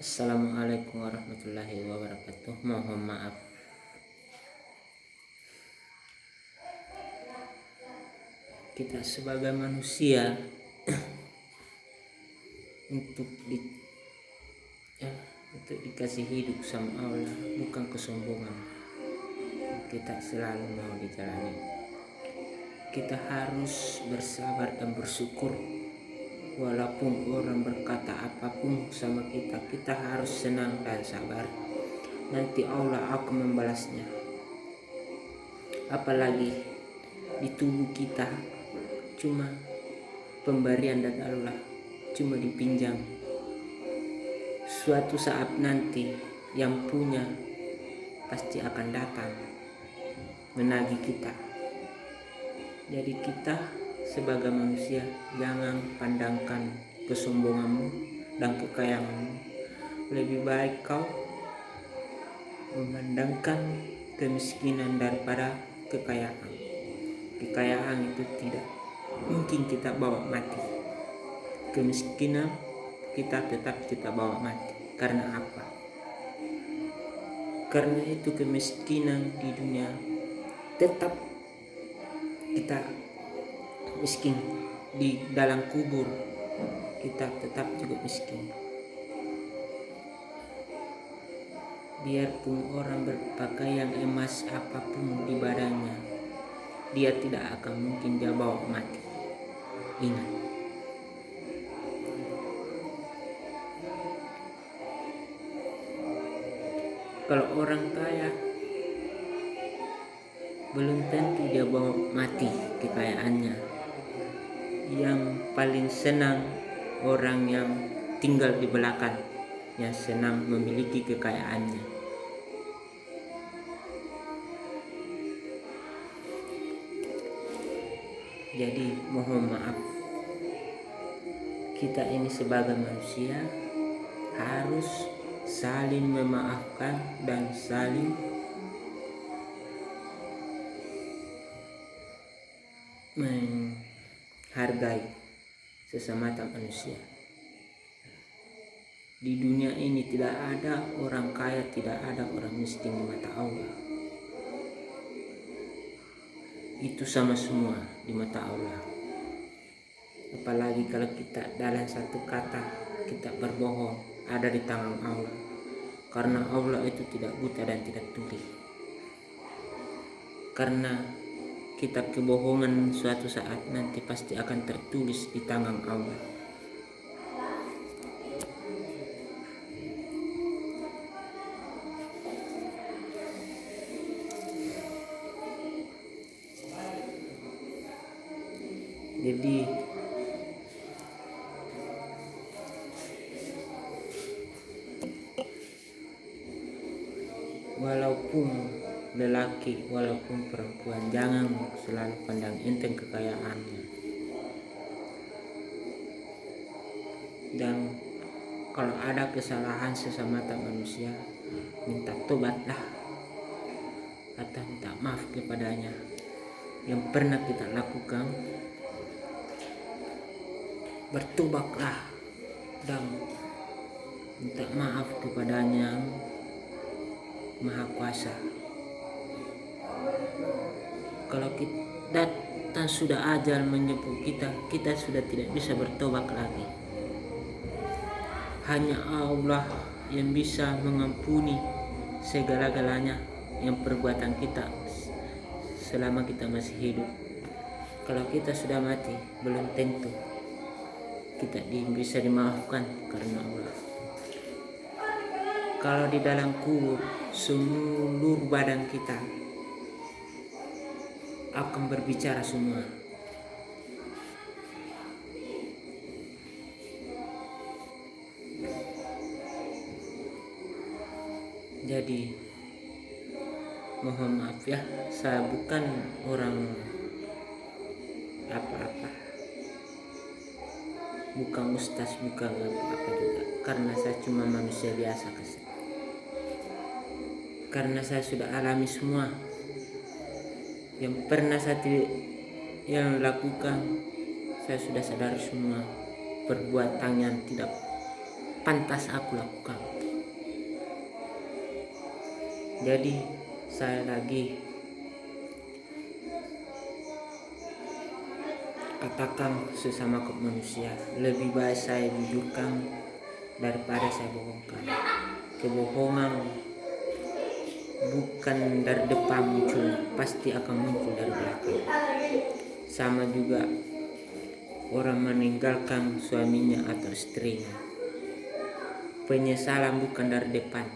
Assalamualaikum warahmatullahi wabarakatuh. Mohon maaf, kita sebagai manusia untuk untuk dikasih hidup sama Allah bukan kesombongan. Kita selalu mau dijalani. Kita harus bersabar dan bersyukur. Walaupun orang berkata apapun sama kita, kita harus senang dan sabar. Nanti Allah akan membalasnya. Apalagi di tubuh kita cuma pemberian dari Allah, cuma dipinjam. Suatu saat nanti yang punya pasti akan datang menagih kita. Jadi kita sebagai manusia jangan pandangkan kesombonganmu dan kekayaanmu. Lebih baik kau memandangkan kemiskinan daripada kekayaan. Kekayaan itu tidak mungkin kita bawa mati. Kemiskinan tetap kita bawa mati. Karena apa? Karena itu kemiskinan di dunia tetap kita miskin. Di dalam kubur kita tetap juga miskin. Biarpun orang berpakaian emas apapun di badannya, dia tidak akan mungkin dia bawa mati. Ingat, kalau orang kaya belum tentu dia bawa mati kekayaannya. Yang paling senang orang yang tinggal di belakang, yang senang memiliki kekayaannya. Jadi mohon maaf, kita ini sebagai manusia harus saling memaafkan dan saling menghargai sesama manusia. Di dunia ini tidak ada orang kaya, tidak ada orang miskin di mata Allah. Itu sama semua di mata Allah. Apalagi kalau kita dalam satu kata kita berbohong, ada di tangan Allah. Karena Allah itu tidak buta dan tidak tuli. Karena kita kebohongan suatu saat nanti pasti akan tertulis di tangan Allah. Jadi walaupun lelaki, walaupun perempuan, jangan selalu pandang enteng kekayaannya. Dan kalau ada kesalahan sesama manusia, minta tobatlah atau minta maaf kepadanya. Yang pernah kita lakukan, bertobatlah dan minta maaf kepadanya Maha Kuasa. Kalau kita datang sudah ajal menjemput kita sudah tidak bisa bertobat lagi. Hanya Allah yang bisa mengampuni segala-galanya yang perbuatan kita selama kita masih hidup. Kalau kita sudah mati, belum tentu kita bisa dimaafkan karena Allah. Kalau di dalam kubur, seluruh badan kita akan berbicara semua. Jadi mohon maaf ya, saya bukan orang apa-apa, bukan ustaz, bukan apa-apa juga, karena saya cuma manusia biasa. Karena saya sudah alami semua yang pernah yang lakukan, saya sudah sadari semua perbuatan yang tidak pantas aku lakukan. Jadi saya lagi katakan sesama manusia, lebih baik saya jujurkan daripada saya bohongkan. Kebohongan bukan dari depan muncul, pasti akan muncul dari belakang. Sama juga orang meninggalkan suaminya atau istrinya, penyesalan bukan dari depan,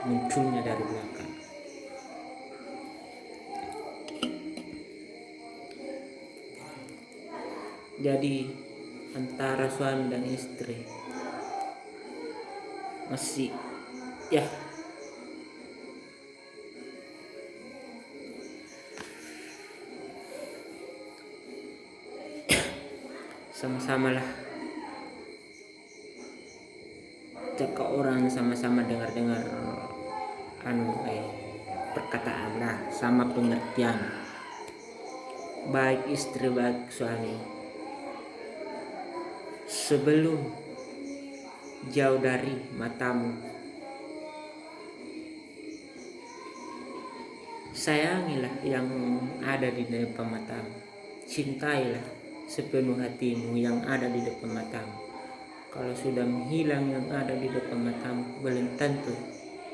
munculnya dari belakang. Jadi antara suami dan istri masih ya sama-sama lah, jika orang sama-sama dengar perkataan lah, sama pengertian, baik istri baik suami, sebelum jauh dari matamu, sayangilah yang ada di depan matamu, cintailah sepenuh hatimu yang ada di depan matamu. Kalau sudah menghilang yang ada di depan matamu, belum tentu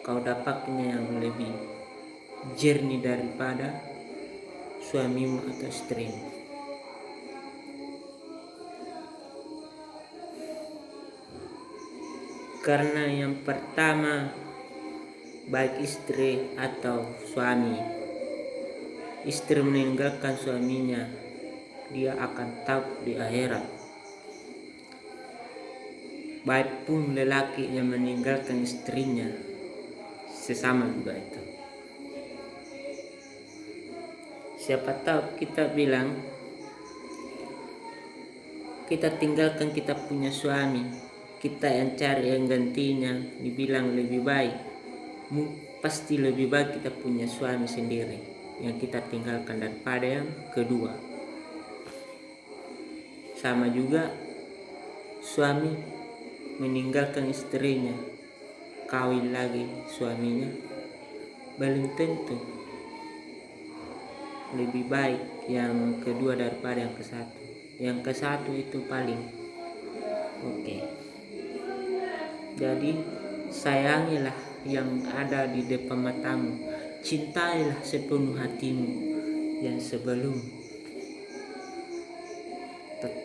kau dapatnya yang lebih jernih daripada suamimu atau istrimu. Karena yang pertama, baik istri atau suami, istri meninggalkan suaminya, dia akan tahu di akhirat. Baik pun lelaki yang meninggalkan istrinya, sesama juga itu. Siapa tahu kita bilang, kita tinggalkan kita punya suami, kita yang cari yang gantinya, dibilang lebih baik, pasti lebih baik kita punya suami sendiri yang kita tinggalkan daripada yang kedua. Sama juga suami meninggalkan istrinya, kawin lagi suaminya, belum tentu lebih baik yang kedua daripada yang ke satu. Yang ke satu itu paling oke. Jadi sayangilah yang ada di depan matamu, cintailah sepenuh hatimu yang sebelum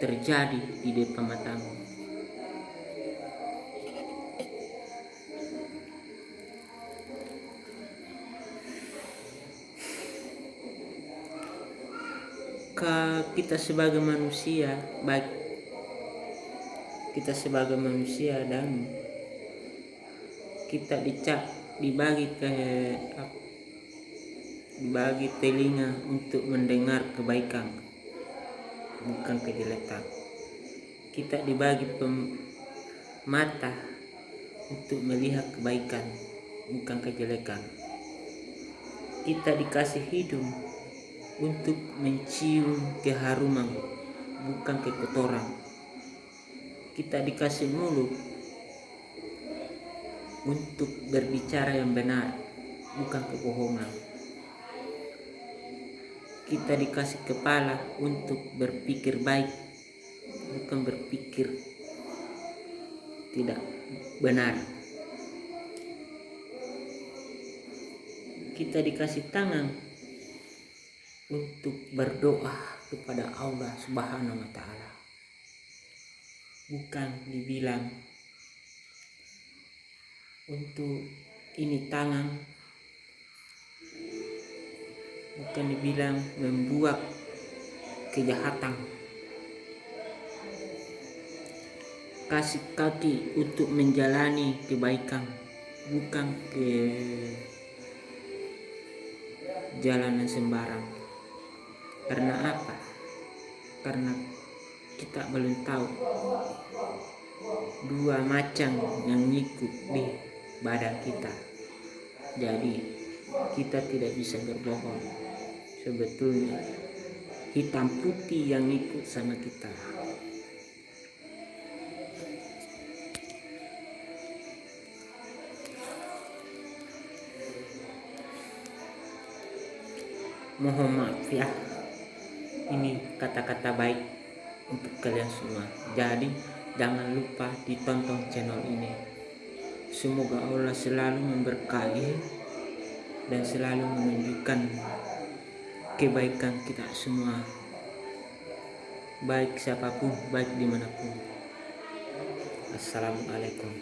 terjadi di depan matamu. Kita sebagai manusia, baik kita sebagai manusia dan kita dibagi telinga untuk mendengar kebaikan, bukan kejelekan. Kita dibagi mata untuk melihat kebaikan, bukan kejelekan. Kita dikasih hidung untuk mencium keharuman, bukan kekotoran. Kita dikasih mulut untuk berbicara yang benar, bukan kebohongan. Kita dikasih kepala untuk berpikir baik, bukan berpikir tidak benar. Kita dikasih tangan untuk berdoa kepada Allah Subhanahu wa Ta'ala, bukan dibilang untuk ini tangan, bukan dibilang membuat kejahatan. Kasih kaki untuk menjalani kebaikan, bukan ke jalanan sembarang. Karena apa? Karena kita belum tahu dua macam yang ngikut di badan kita. Jadi kita tidak bisa berbohong. Sebetulnya hitam putih yang ngikut sama kita. Mohon maaf ya, ini kata-kata baik untuk kalian semua. Jadi jangan lupa ditonton channel ini. Semoga Allah selalu memberkahi dan selalu menunjukkan kebaikan kita semua, baik siapapun, baik dimanapun. Assalamualaikum.